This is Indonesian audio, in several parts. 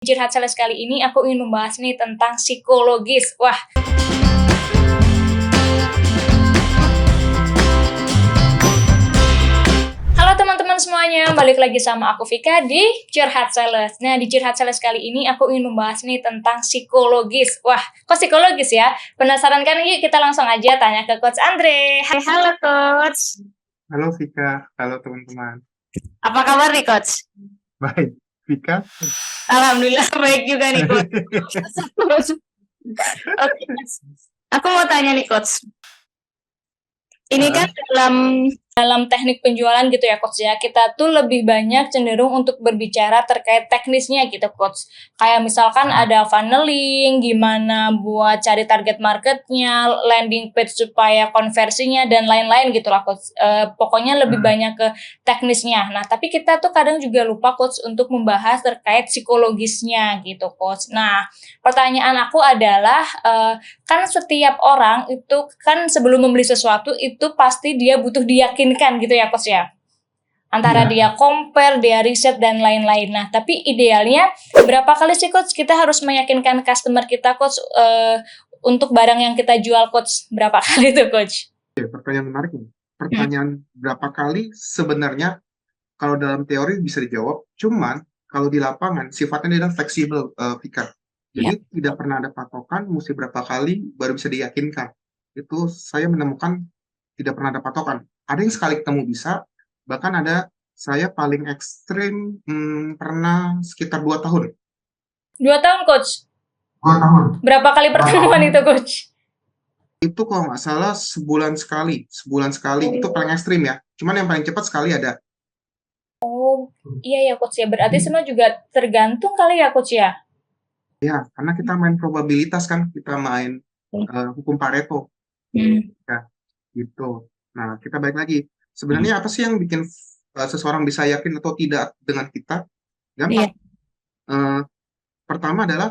Curhat Sales kali ini aku ingin membahas nih tentang psikologis. Wah, halo teman-teman semuanya, balik lagi sama aku Vika di Curhat Sales. Nah, di Curhat Sales kali ini aku ingin membahas nih tentang psikologis. Wah, kok psikologis ya? Penasaran kan? Yuk kita langsung aja tanya ke Coach Andre. Hai, halo Coach. Halo Vika, halo teman-teman. Apa kabar nih Coach? Baik, Vika. Alhamdulillah baik juga nih Coach. Oke, aku mau tanya nih Coach. Ini kan dalam teknik penjualan gitu ya Coach ya, kita tuh lebih banyak cenderung untuk berbicara terkait teknisnya gitu Coach. Kayak misalkan ada funneling, gimana buat cari target marketnya, landing page supaya konversinya dan lain-lain gitu lah Coach. Pokoknya lebih banyak ke teknisnya. Nah tapi kita tuh kadang juga lupa Coach untuk membahas terkait psikologisnya gitu Coach. Nah pertanyaan aku adalah kan setiap orang itu kan sebelum membeli sesuatu itu pasti dia butuh diyakinkan gitu ya Coach ya. Antara dia compare, dia riset dan lain-lain. Nah, tapi idealnya berapa kali sih Coach kita harus meyakinkan customer kita Coach untuk barang yang kita jual Coach? Berapa kali tuh Coach? Oke, pertanyaan menarik nih. Pertanyaan berapa kali sebenarnya kalau dalam teori bisa dijawab, cuman kalau di lapangan sifatnya dia adalah fleksibel, Vika. Jadi tidak pernah ada patokan mesti berapa kali baru bisa diyakinkan. Itu saya menemukan tidak pernah ada patokan. Ada yang sekali ketemu bisa, bahkan ada saya paling ekstrim pernah sekitar 2 tahun. 2 tahun Coach? 2 tahun. Berapa kali pertemuan itu Coach? Itu kalau nggak salah sebulan sekali itu paling ekstrim ya. Cuman yang paling cepat sekali ada. Oh, iya ya Coach ya. Berarti semua juga tergantung kali ya Coach ya? Ya, karena kita main probabilitas kan, kita main hukum Pareto. Ya, gitu. Nah, kita balik lagi. Sebenarnya apa sih yang bikin seseorang bisa yakin atau tidak dengan kita? Gampang. Pertama adalah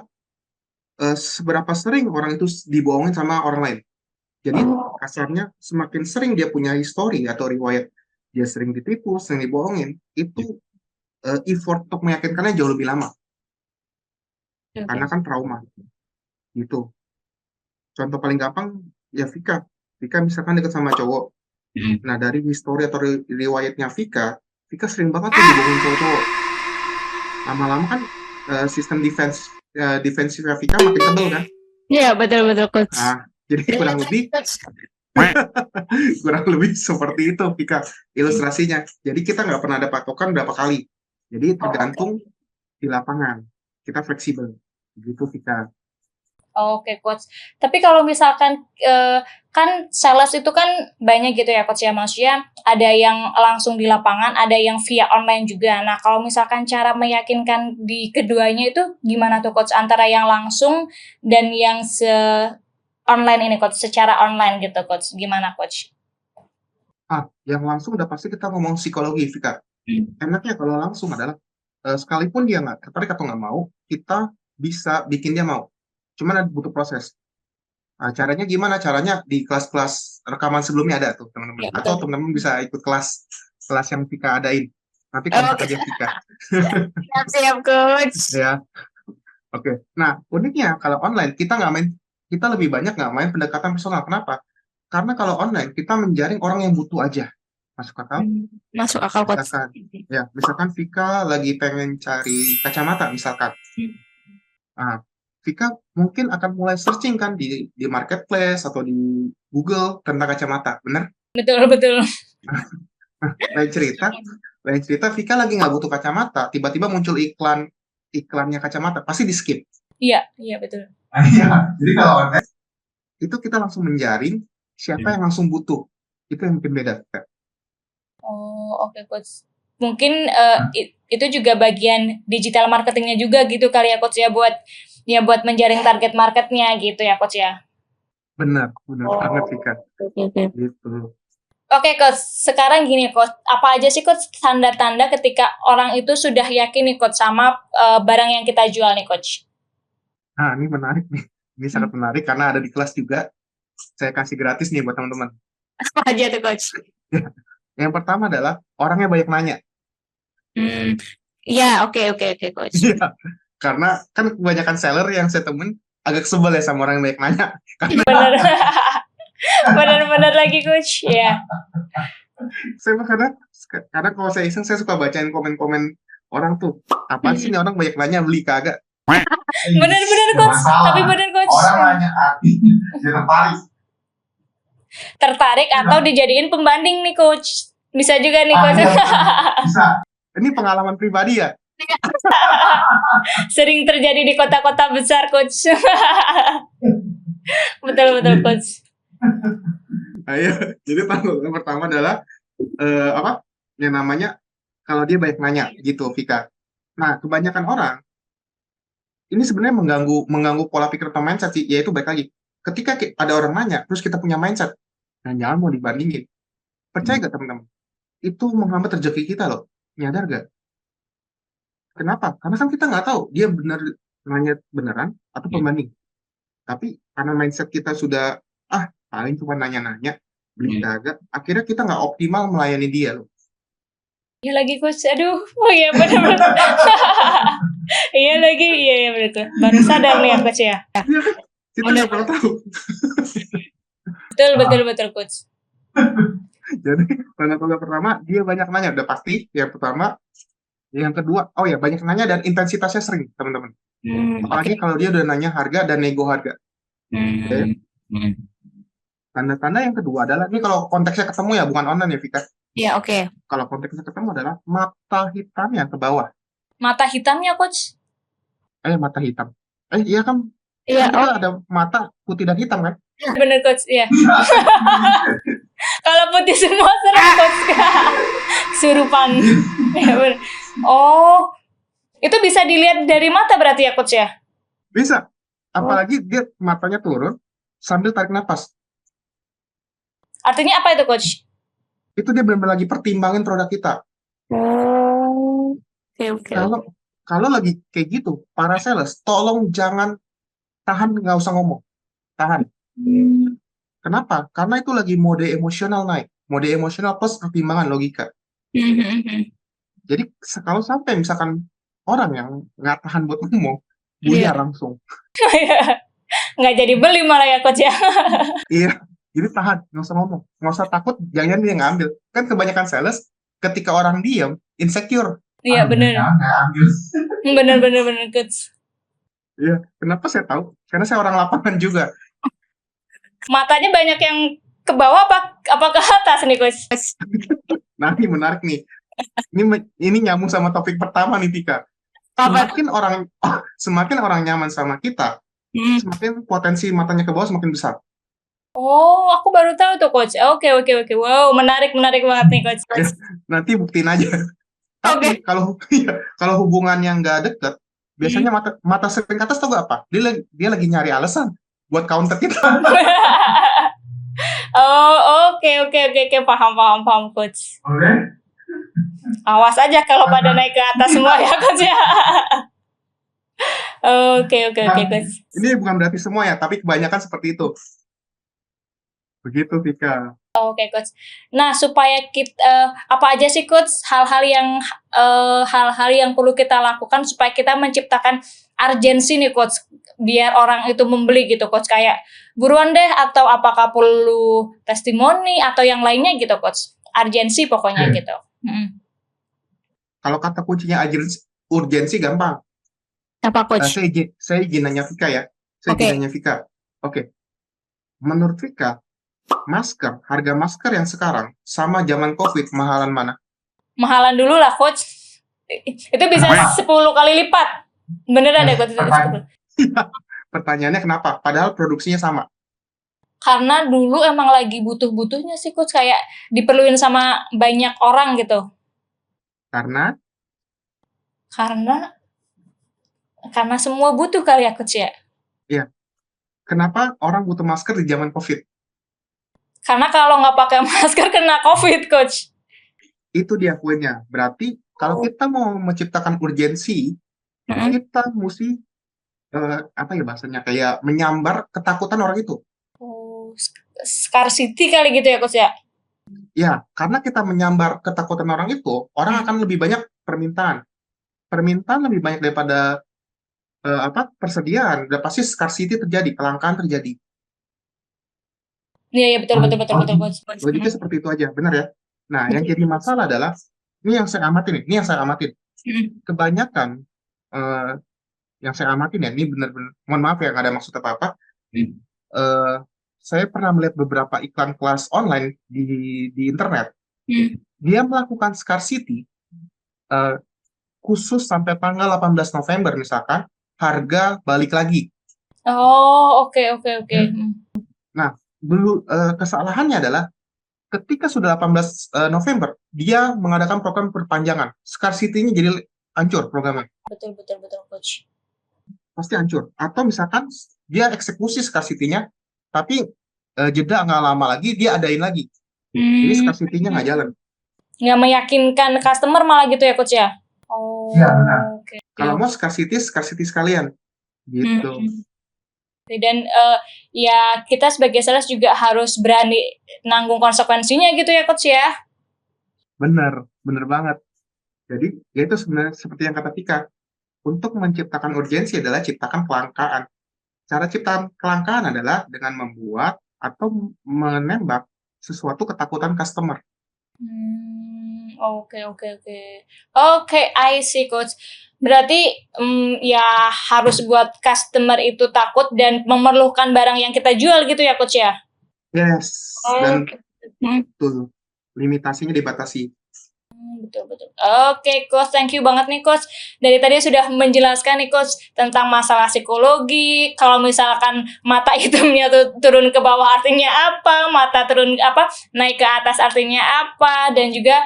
seberapa sering orang itu dibohongin sama orang lain. Jadi kasarnya semakin sering dia punya histori atau riwayat dia sering ditipu, sering dibohongin, itu effort untuk meyakinkannya jauh lebih lama. Karena kan trauma. Gitu. Contoh paling gampang ya Vika. Vika misalkan deket sama cowok. Nah dari histori atau riwayatnya Vika sering banget tuh dibohongin cowok-cowok. Lama-lama kan sistem defensifnya Vika makin tebel kan. Iya betul Coach. Nah, jadi kurang lebih seperti itu Vika ilustrasinya. Jadi kita nggak pernah ada patokan berapa kali. Jadi tergantung di lapangan. Kita fleksibel. Gitu Vika. Oke Coach. Tapi kalau misalkan kan sales itu kan banyak gitu ya Coach ya, maksudnya ada yang langsung di lapangan, ada yang via online juga. Nah kalau misalkan cara meyakinkan di keduanya itu gimana tuh Coach, antara yang langsung dan yang online ini Coach, secara online gitu Coach, gimana Coach? Yang langsung udah pasti kita ngomong psikologi Vika. Enaknya kalau langsung adalah sekalipun dia nggak tertarik atau nggak mau, kita bisa bikin dia mau. Cuman ada butuh proses. Nah, caranya gimana? Caranya di kelas-kelas rekaman sebelumnya ada tuh teman-teman. Atau teman-teman bisa ikut kelas yang Vika adain. Nanti kontak aja Vika. Siap Coach. Ya, oke. Nah uniknya kalau online kita lebih banyak nggak main pendekatan personal. Kenapa? Karena kalau online kita menjaring orang yang butuh aja. Masuk akal? Masuk akal Coach. Misalkan Vika lagi pengen cari kacamata misalkan. Nah, Vika mungkin akan mulai searching kan di marketplace atau di Google tentang kacamata, bener? Betul. Lain cerita Vika lagi nggak butuh kacamata, tiba-tiba muncul iklannya kacamata, pasti di skip. Iya betul. Iya, jadi kalau online itu kita langsung menjaring siapa yang langsung butuh, itu yang bikin beda. Oh oke Coach. Mungkin itu juga bagian digital marketingnya juga gitu kali ya Coach ya, buat menjaring target marketnya gitu ya Coach ya. Benar banget Vika. Gitu. Oke Coach, sekarang gini Coach, apa aja sih Coach tanda-tanda ketika orang itu sudah yakin nih Coach sama barang yang kita jual nih Coach? Nah ini menarik nih, ini sangat menarik karena ada di kelas juga. Saya kasih gratis nih buat teman-teman. Apa aja tuh Coach? Yang pertama adalah orangnya banyak nanya. Iya, oke Coach. Iya, Karena kan kebanyakan seller yang saya temuin agak sebel ya sama orang yang banyak nanya. Karena Bener. Bener-bener lagi coach. Ya. karena kalau saya iseng saya suka bacain komen-komen orang tuh. Apaan sih nih orang banyak nanya, beli kagak? Bener-bener Nggak coach. masalah. Tapi bener coach. Orang nanya artinya dia tertarik. Tertarik atau dijadiin pembanding nih coach. Bisa juga nih coach. Iya, bisa. Ini pengalaman pribadi ya. Sering terjadi di kota-kota besar coach. Betul coach. Ayo, jadi tanggapan pertama adalah apa? Yang namanya kalau dia banyak nanya gitu, Vika. Nah, kebanyakan orang ini sebenarnya mengganggu pola pikir atau mindset sih, yaitu baik lagi. Ketika ada orang nanya, terus kita punya mindset, nah jangan mau dibandingin. Percaya gak teman-teman? Itu menghambat rezeki kita loh. Nyadar gak? Kenapa? Karena kan kita nggak tahu dia benar nanya beneran atau pembanding. Tapi karena mindset kita sudah paling cuma nanya-nanya, beli kagak, akhirnya kita nggak optimal melayani dia loh. Iya lagi coach. Aduh. Oh iya bener. Iya lagi. Iya bener coach. Baru sadar nih ya coach ya. Iya kan? Kita nggak pernah tahu. Betul coach. Jadi tanda-tanda pertama dia banyak nanya, udah pasti yang pertama. Yang kedua, banyak nanya dan intensitasnya sering, teman-teman. Apalagi kalau dia udah nanya harga dan nego harga. Oke. Tanda-tanda yang kedua adalah, ini kalau konteksnya ketemu ya, bukan online ya, Vika. Iya oke. Kalau konteksnya ketemu adalah mata hitamnya ke bawah. Mata hitamnya coach. Mata hitam. Iya kan? Iya. Kita ada mata putih dan hitam kan? Bener coach. Iya. Kalau putih semua serem coach. Kesurupan. Ya bener. Oh, itu bisa dilihat dari mata berarti ya coach ya? Bisa. Apalagi dia matanya turun sambil tarik nafas. Artinya apa itu coach? Itu dia benar-benar lagi pertimbangin produk kita. Oh, oke. Kalau lagi kayak gitu, para sales, tolong jangan tahan, nggak usah ngomong. Tahan. Kenapa? Karena itu lagi mode emosional naik. Mode emosional plus pertimbangan logika. Jadi kalau sampai misalkan orang yang nggak tahan buat ngomong, buyar langsung. Nggak jadi beli malah ya coach ya. Iya, jadi tahan, nggak usah ngomong, nggak usah takut, jangan dia ngambil. Kan kebanyakan sales ketika orang diam, insecure. Iya bener. Bener coach. Iya, kenapa saya tahu? Karena saya orang lapangan juga. Matanya banyak yang ke bawah apa ke atas nih coach? Nah, ini menarik nih. Ini nyambung sama topik pertama nih, Tika. Semakin orang nyaman sama kita, semakin potensi matanya ke bawah semakin besar. Oh, aku baru tahu tuh coach. Oke. Wow, menarik banget nih coach. Nanti buktiin aja. Tapi kalau hubungan yang nggak deket, biasanya mata sering ke atas tau gak apa? Dia lagi nyari alasan buat counter kita. Oh, oke. Paham coach. Oke. Awas aja kalau pada naik ke atas semua ya coach ya. Oke coach. Ini bukan berarti semua ya, tapi kebanyakan seperti itu. Begitu, Vika. Oke coach. Nah, supaya kita apa aja sih coach hal-hal yang perlu kita lakukan supaya kita menciptakan urgensi nih coach biar orang itu membeli gitu coach, kayak buruan deh atau apakah perlu testimoni atau yang lainnya gitu coach. Urgensi pokoknya gitu. Kalau kata kuncinya urgensi gampang. Apa coach? Saya izin nanya Vika ya. Oke. Menurut Vika, harga masker yang sekarang sama zaman COVID mahalan mana? Mahalan dulu lah coach. Itu bisa 10 kali lipat. Beneran deh coach. Pertanyaannya kenapa? Padahal produksinya sama. Karena dulu emang lagi butuh-butuhnya sih coach, kayak diperluin sama banyak orang gitu. Karena semua butuh kali ya coach ya. Iya. Kenapa orang butuh masker di zaman COVID? Karena kalau nggak pakai masker kena COVID coach. Itu dia poinnya. Berarti kalau kita mau menciptakan urgensi, kita mesti apa ya bahasanya, kayak menyambar ketakutan orang itu. Oh, scarcity kali gitu ya coach ya. Ya, karena kita menyambar ketakutan orang itu, orang akan lebih banyak permintaan. Permintaan lebih banyak daripada persediaan, udah pasti scarcity terjadi, kelangkaan terjadi. Iya, betul, Coach. Logiknya seperti itu aja, benar ya? Nah, yang jadi masalah adalah, ini yang saya amatin. Kebanyakan eh, yang saya amatin ya, ini benar-benar, mohon maaf ya, nggak ada maksud apa-apa. Eh, saya pernah melihat beberapa iklan kelas online di internet. Dia melakukan scarcity eh, khusus sampai tanggal 18 November misalkan, harga balik lagi. Oh, oke. Nah, kesalahannya adalah ketika sudah 18 November, dia mengadakan program perpanjangan. Scarcity-nya jadi hancur programnya. Betul, Coach. Pasti hancur. Atau misalkan dia eksekusi scarcity-nya, tapi jeda nggak lama lagi, dia adain lagi. Jadi scarcity-nya nggak jalan. Nggak meyakinkan customer malah gitu ya, Coach ya? Oh, Iya, benar. oke. Kalau mau scarcity sekalian. Gitu. Dan ya kita sebagai sales juga harus berani nanggung konsekuensinya gitu ya, Coach ya? Bener banget. Jadi, ya itu sebenarnya seperti yang kata Tika. Untuk menciptakan urgensi adalah ciptakan kelangkaan. Cara ciptakan kelangkaan adalah dengan membuat atau menembak sesuatu ketakutan customer. Oke. Oke, I see, Coach. Berarti ya harus buat customer itu takut dan memerlukan barang yang kita jual gitu ya, Coach ya? Yes, dan betul, limitasinya dibatasi. Betul. Oke, Coach, thank you banget nih, Coach. Dari tadi sudah menjelaskan nih, Coach, tentang masalah psikologi. Kalau misalkan mata hitamnya tuh turun ke bawah artinya apa, mata turun naik ke atas artinya apa, dan juga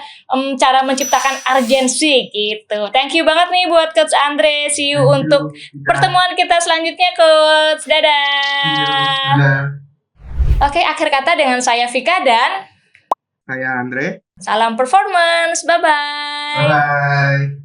cara menciptakan urgensi gitu. Thank you banget nih buat Coach Andre. See you untuk pertemuan kita selanjutnya, Coach. Dadah. Oke, akhir kata dengan saya Vika dan Saya Andre. salam performance. Bye-bye. Bye-bye.